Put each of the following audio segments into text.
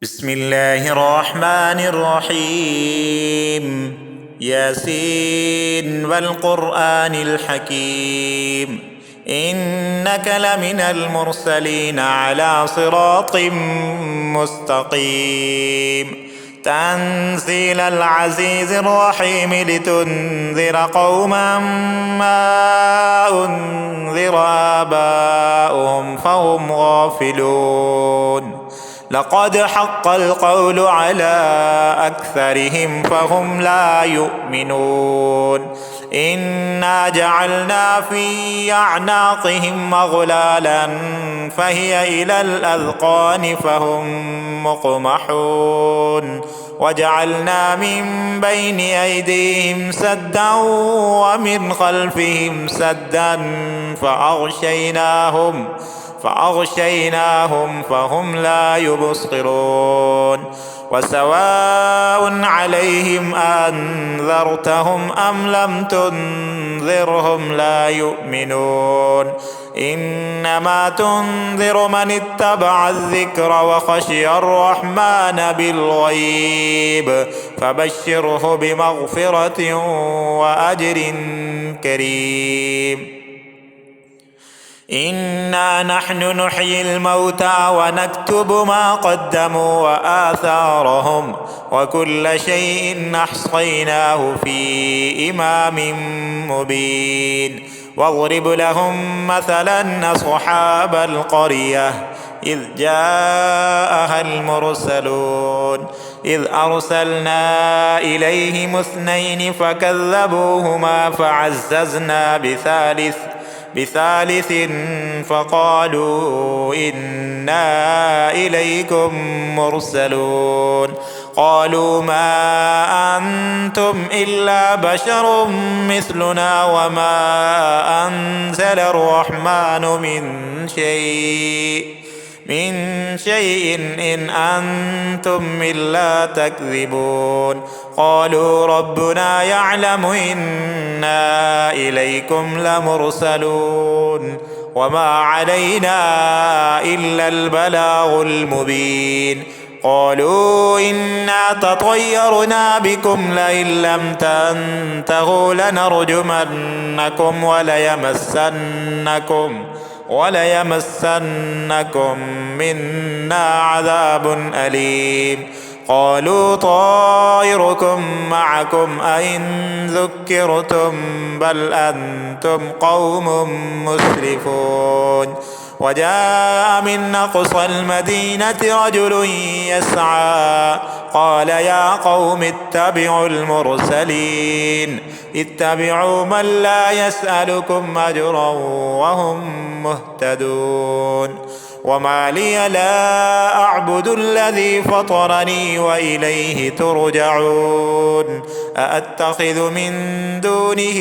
بسم الله الرحمن الرحيم. ياسين والقرآن الحكيم، إنك لمن المرسلين على صراط مستقيم. تنزيل العزيز الرحيم لتنذر قوما ما أنذر آباؤهم فهم غافلون. لقد حق القول على أكثرهم فهم لا يؤمنون. إنا جعلنا في أعناقهم أغلالا فهي إلى الأذقان فهم مقمحون. وجعلنا من بين أيديهم سدا ومن خلفهم سدا فأغشيناهم فهم لا يبصرون. وسواء عليهم أنذرتهم أم لم تنذرهم لا يؤمنون. إنما تنذر من اتبع الذكر وخشي الرحمن بالغيب فبشره بمغفرة وأجر كريم. إنا نحن نحيي الموتى ونكتب ما قدموا وآثارهم وكل شيء أحصيناه في إمام مبين. واضرب لهم مثلا أصحاب القرية إذ جاءها المرسلون إذ أرسلنا إليهم 2 فكذبوهما فعززنا بثالث فقالوا إنا إليكم مرسلون. قالوا ما أنتم إلا بشر مثلنا وما أنزل الرحمن من شيء إن أنتم إلا تكذبون. قالوا ربنا يعلم إنا إليكم لمرسلون وما علينا إلا البلاغ المبين. قالوا إنا تطيرنا بكم لئن لم تنتهوا لنرجمنكم وليمسنكم منا عذاب أليم. قالوا طائركم معكم أئن ذكرتم بل أنتم قوم مسرفون. وجاء من أقصى المدينة رجل يسعى قال يا قوم اتبعوا المرسلين اتبعوا من لا يسألكم أجرا وهم مهتدون. وما لي لا أعبد الذي فطرني وإليه ترجعون. أأتخذ من دونه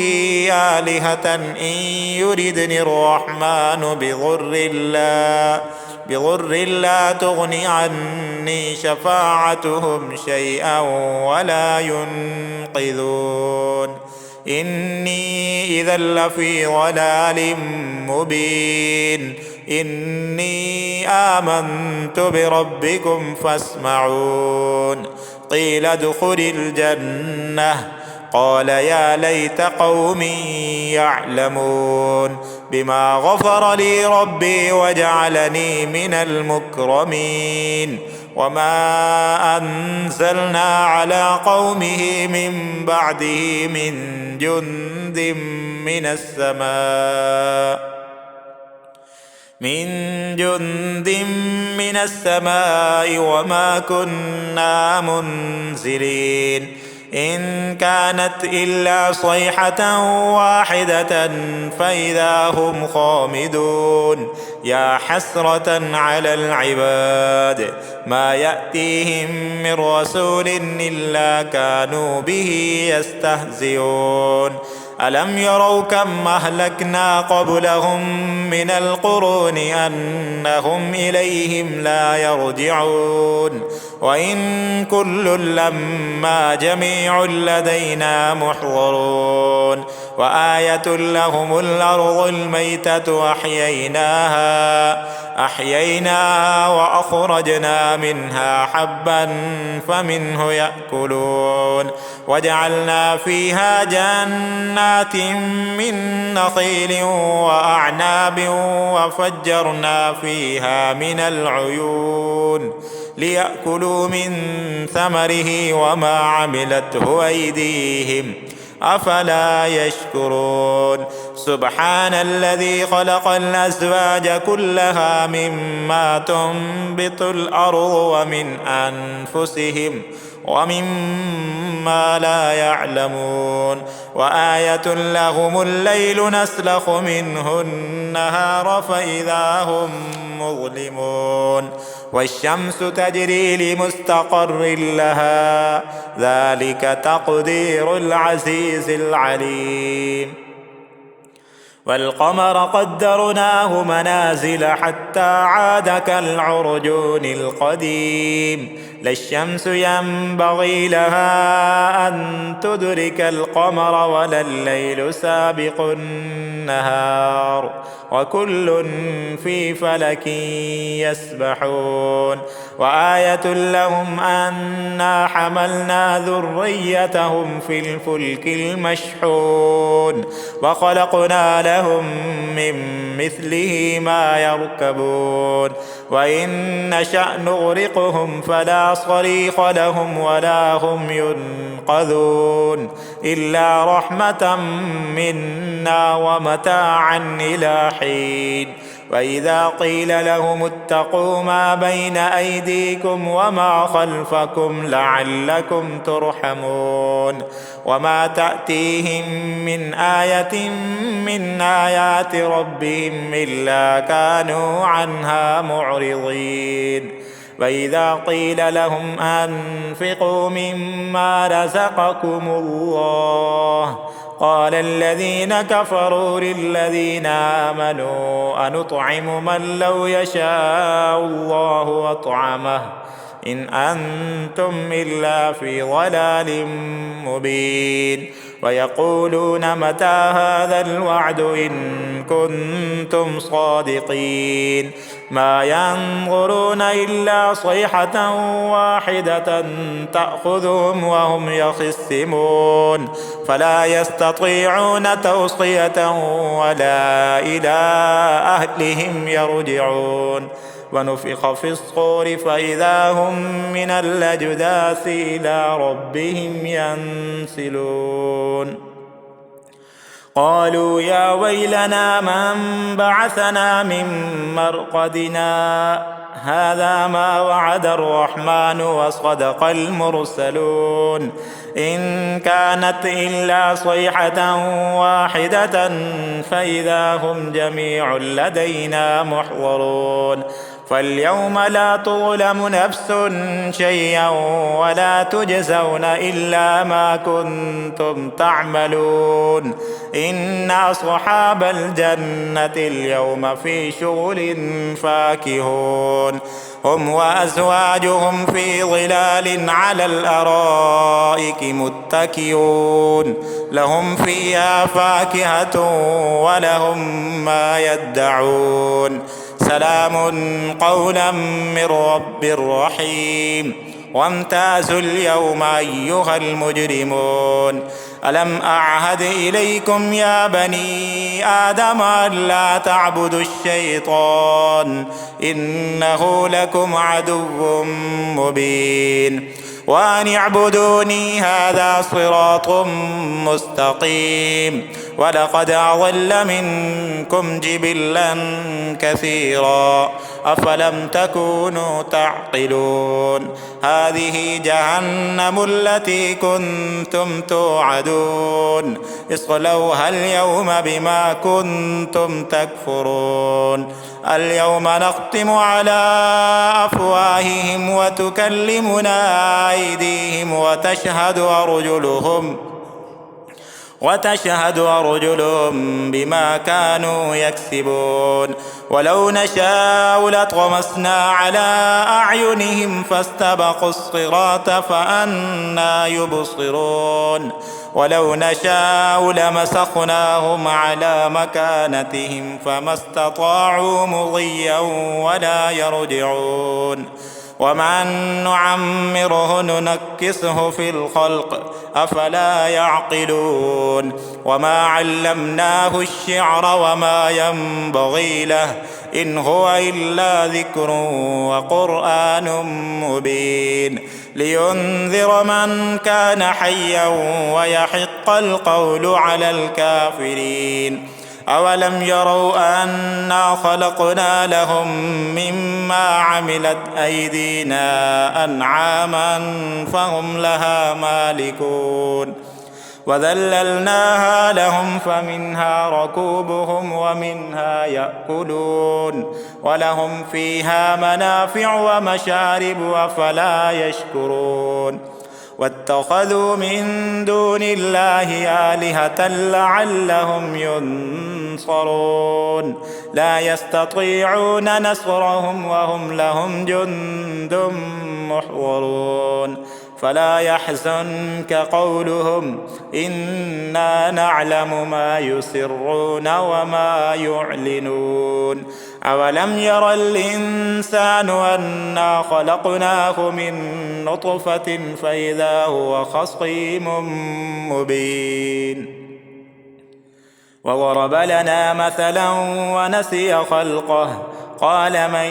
آلهة إن يردني الرحمن بضر لا تغني عني شفاعتهم شيئا ولا ينقذون. إني إذا لفي ضلال مبين. إني آمنت بربكم فاسمعون. قيل ادخل الجنة قال يا ليت قومي يعلمون بما غفر لي ربي وجعلني من المكرمين. وما أنزلنا على قومه من بعده من جند من السماء وما كنا منزلين. إن كانت إلا صيحة واحدة فإذا هم خامدون. يا حسرة على العباد ما يأتيهم من رسول إلا كانوا به يستهزئون. ألم يروا كم أهلكنا قبلهم من القرون أنهم إليهم لا يرجعون. وإن كل لما جميع لدينا محضرون. وآية لهم الأرض الميتة أحييناها أحييناها وأخرجنا منها حبا فمنه يأكلون وجعلنا فيها جنات من نخيل وأعناب وفجرنا فيها من العيون ليأكلوا من ثمره وما عملته أيديهم أفلا يشكرون سبحان الذي خلق الأزواج كلها مما تنبت الأرض ومن أنفسهم ومما لا يعلمون وآية لهم الليل نسلخ منه النهار فإذا هم مظلمون والشمس تجري لمستقر لها ذلك تقدير العزيز العليم والقمر قدرناه منازل حتى عاد كالعرجون القديم لا الشمس ينبغي لها أن تدرك القمر ولا الليل سابق النهار وكل في فلك يسبحون وآية لهم أنا حملنا ذريتهم في الفلك المشحون وخلقنا لهم من مثله ما يركبون وإن نشأ نغرقهم فلا صريخ لهم ولا هم ينقذون إلا رحمة منا ومتاعا إلى حين وإذا قيل لهم اتقوا ما بين أيديكم وما خلفكم لعلكم ترحمون وما تأتيهم من آية من آيات ربهم إلا كانوا عنها معرضين وإذا قيل لهم أنفقوا مما رزقكم الله قال الذين كفروا للذين آمنوا أنطعم من لو يشاء الله أطعمه إن أنتم إلا في ضلال مبين ويقولون متى هذا الوعد إن كنتم صادقين ما ينظرون إلا صيحة واحدة تأخذهم وهم يخصمون فلا يستطيعون توصية ولا إلى أهلهم يرجعون ونفخ في الصور فإذا هم من الأجداث إلى ربهم ينسلون قالوا يا ويلنا من بعثنا من مرقدنا هذا ما وعد الرحمن وصدق المرسلون إن كانت إلا صيحة واحدة فإذا هم جميع لدينا محضرون فاليوم لا تظلم نفس شيئا ولا تجزون إلا ما كنتم تعملون إن أصحاب الجنة اليوم في شغل فاكهون هم وأزواجهم في ظلال على الأرائك متكئون لهم فيها فاكهة ولهم ما يدعون سلام قولا من رب رحيم وامتازوا اليوم أيها المجرمون ألم أعهد إليكم يا بني آدم ألا تعبدوا الشيطان إنه لكم عدو مبين وأن اعبدوني هذا صراط مستقيم ولقد أضل منكم جبلا كثيرا أفلم تكونوا تعقلون هذه جهنم التي كنتم توعدون اصلوها اليوم بما كنتم تكفرون اليوم نختم على أفواههم وتكلمنا أيديهم وتشهد أرجلهم بما كانوا يكسبون ولو نشاء لطمسنا على أعينهم فاستبقوا الصراط فأنى يبصرون ولو نشاء لمسخناهم على مكانتهم فما استطاعوا مضيا ولا يرجعون ومن نعمره ننكسه في الخلق أفلا يعقلون وما علمناه الشعر وما ينبغي له إن هو إلا ذكر وقرآن مبين لينذر من كان حيا ويحق القول على الكافرين أولم يروا أنا خلقنا لهم مما عملت أيدينا أنعاما فهم لها مالكون وذللناها لهم فمنها ركوبهم ومنها يأكلون ولهم فيها منافع ومشارب أفلا يشكرون واتخذوا من دون الله آلهة لعلهم ينصرون لا يستطيعون نصرهم وهم لهم جند محضرون فلا يحزنك قولهم إنا نعلم ما يسرون وما يعلنون أولم ير الإنسان أنا خلقناه من نطفة فإذا هو خصيم مبين وضرب لنا مثلا ونسي خلقه قال من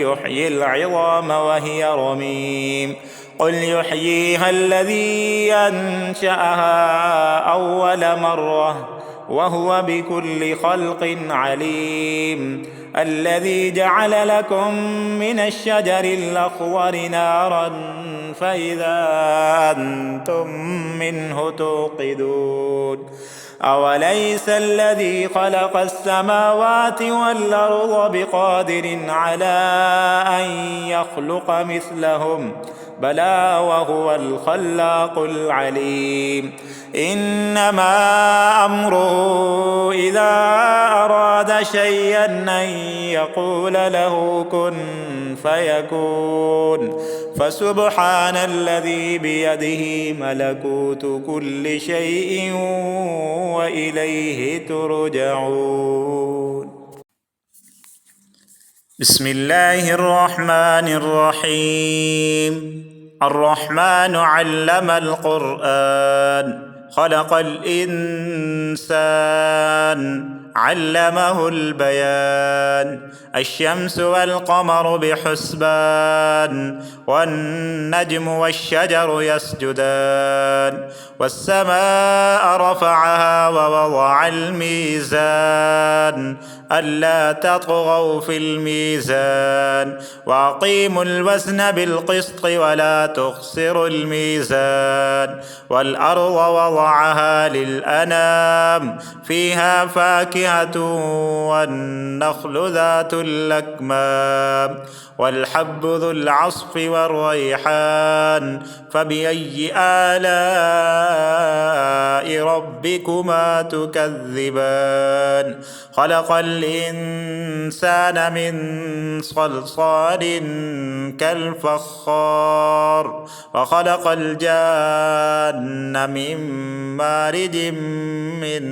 يحيي العظام وهي رميم قل يحييها الذي أنشأها أول مرة وهو بكل خلق عليم الذي جعل لكم من الشجر الأخضر نارا فإذا أنتم منه توقدون أوليس الذي خلق السماوات والأرض بقادر على أن يخلق مثلهم بلى وهو الخلاق العليم إنما أمره إذا أراد شيئا أن يقول له كن فيكون فسبحان الذي بيده ملكوت كل شيء وإليه ترجعون بسم الله الرحمن الرحيم الرحمن علم القرآن خلق الإنسان علمه البيان الشمس والقمر بحسبان والنجم والشجر يسجدان والسماء رفعها ووضع الميزان ألا تطغوا في الميزان وأقيموا الوزن بالقسط ولا تخسروا الميزان والأرض وضعها للأنام فيها فاكهة والنخل ذات الأكمام والحب ذو العصف والريحان فبأي آلاء ربكما تكذبان خلق الإنسان من صلصال كالفخار وخلق الجان من مارج من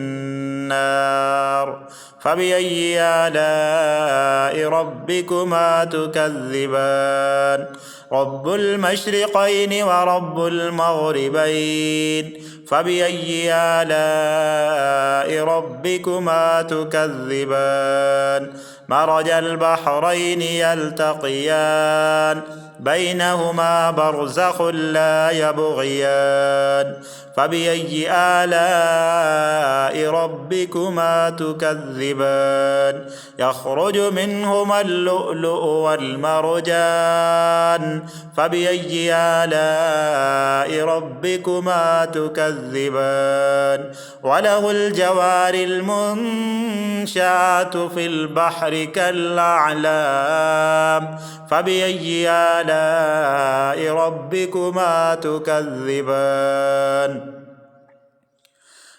نار فبأي آلاء ربكما تكذبان رب المشرقين ورب المغربين فبأي آلاء ربكما تكذبان مرج البحرين يلتقيان بينهما برزخ لا يبغيان فبأي آلاء ربكما تكذبان يخرج منهما اللؤلؤ والمرجان فبأي آلاء ربكما تكذبان وله الجوار المنشآت في البحر كالأعلام فبأي آلاء ربكما تكذبان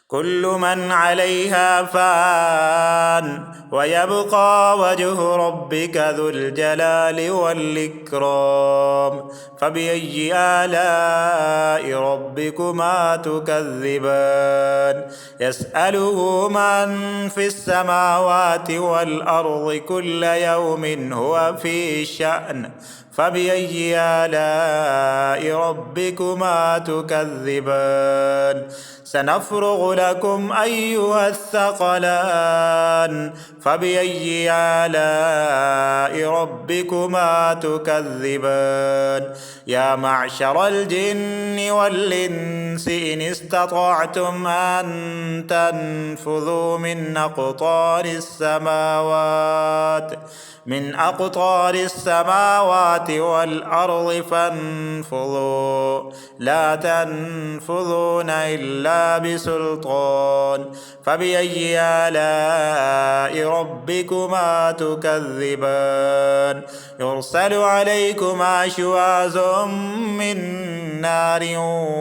كل من عليها فان ويبقى وجه ربك ذو الجلال والإكرام فبأي آلاء ربكما تكذبان يسأله من في السماوات والأرض كل يوم هو في شأن فبأي آلاء ربكما تكذبان سنفرغ لكم أيها الثقلان فبأي آلاء ربكما تكذبان يا معشر الجن والإنس إن استطعتم أن تنفذوا من أقطار السماوات والأرض فانفذوا لا تنفذون إلا بسلطان فبأي آلاء ربكما تكذبان يرسل عليكما شواظ من نار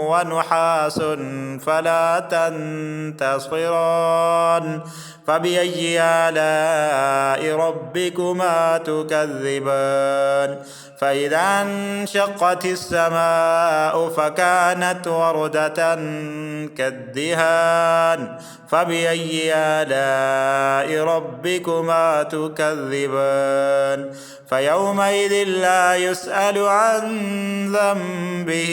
ونحاس فلا تنتصران فبأي آلاء ربكما تكذبان فإذا انشقت السماء فكانت وردة كالدهان فبأي آلاء ربكما تكذبان فيومئذ لا يسأل عن ذنبه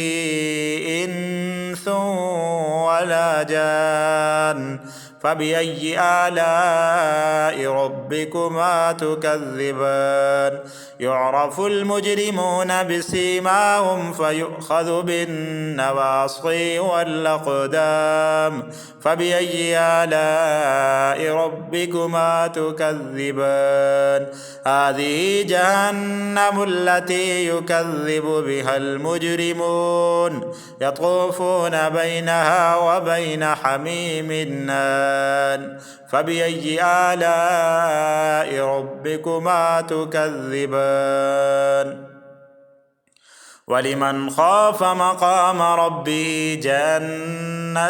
إنس ولا جان فبأي آلاء ربكما تكذبان يعرف المجرمون بسيماهم فيؤخذ بالنواصي والأقدام فبأي آلاء ربكما تكذبان هذه جهنم التي يكذب بها المجرمون يطوفون بينها وبين حميم آن فبأي آلاء ربكما تكذبان ولمن خاف مقام ربه جنتان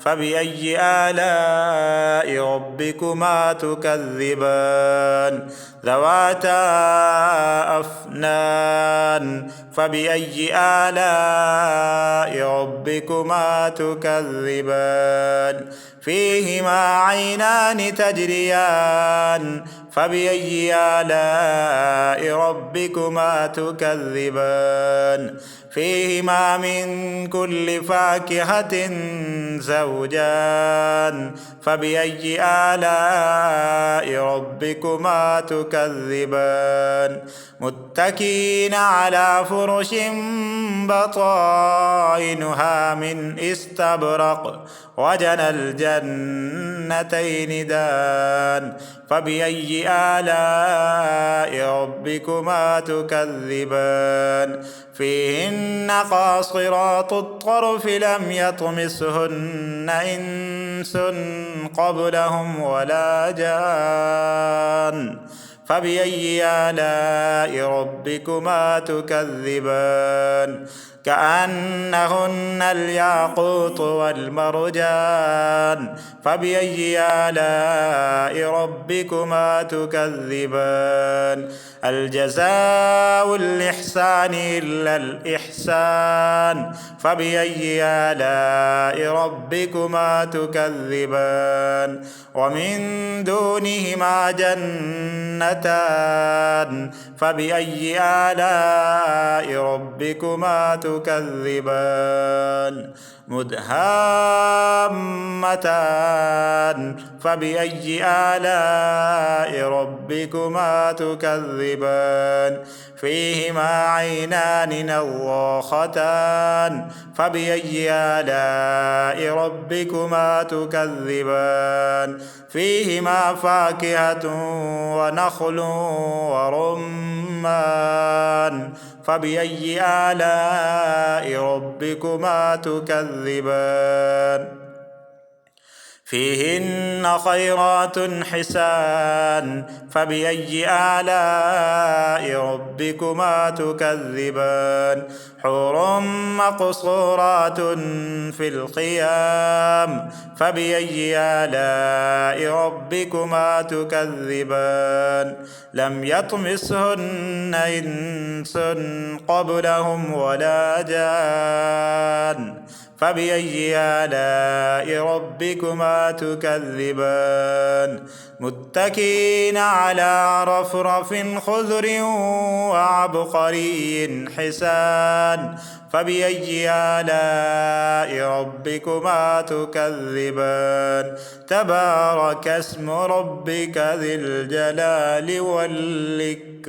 فبأي آلاء ربكما تكذبان ذواتا أفنان فبأي آلاء ربكما تكذبان فيهما عينان تجريان فبأي آلاء ربكما تكذبان فيهما من كل فاكهة زوجان فبأي آلاء ربكما تكذبان متكئين على فرش بطائنها من استبرق وجنى الجنتين دان فبأي آلاء ربكما تكذبان فيهن قاصرات الطرف لم يطمسهن إنس قبلهم ولا جان فبأي آلاء ربكما تكذبان كأنهن الياقوت والمرجان فبأي آلاء ربكما تكذبان الجزاء الإحسان إلا الإحسان فبأي آلاء ربكما تكذبان ومن دونهما جنتان فبأي آلاء ربكما تكذبان مدهامتان فبأي آلاء ربكما تكذبان فيهما عينان نضاختان فبأي آلاء ربكما تكذبان فيهما فاكهة ونخل ورمان فبأي آلاء ربكما تكذبان فيهن خيرات حسان فبأي آلاء ربكما تكذبان حور مقصورات في الخيام فبأي آلاء ربكما تكذبان لم يطمسهن إنس قبلهم ولا جان فبأي آلاء ربكما تكذبان متكئين على رفرف خضر وعبقري حسان فبأي آلاء ربكما تكذبان تبارك اسم ربك ذي الجلال والإكرام.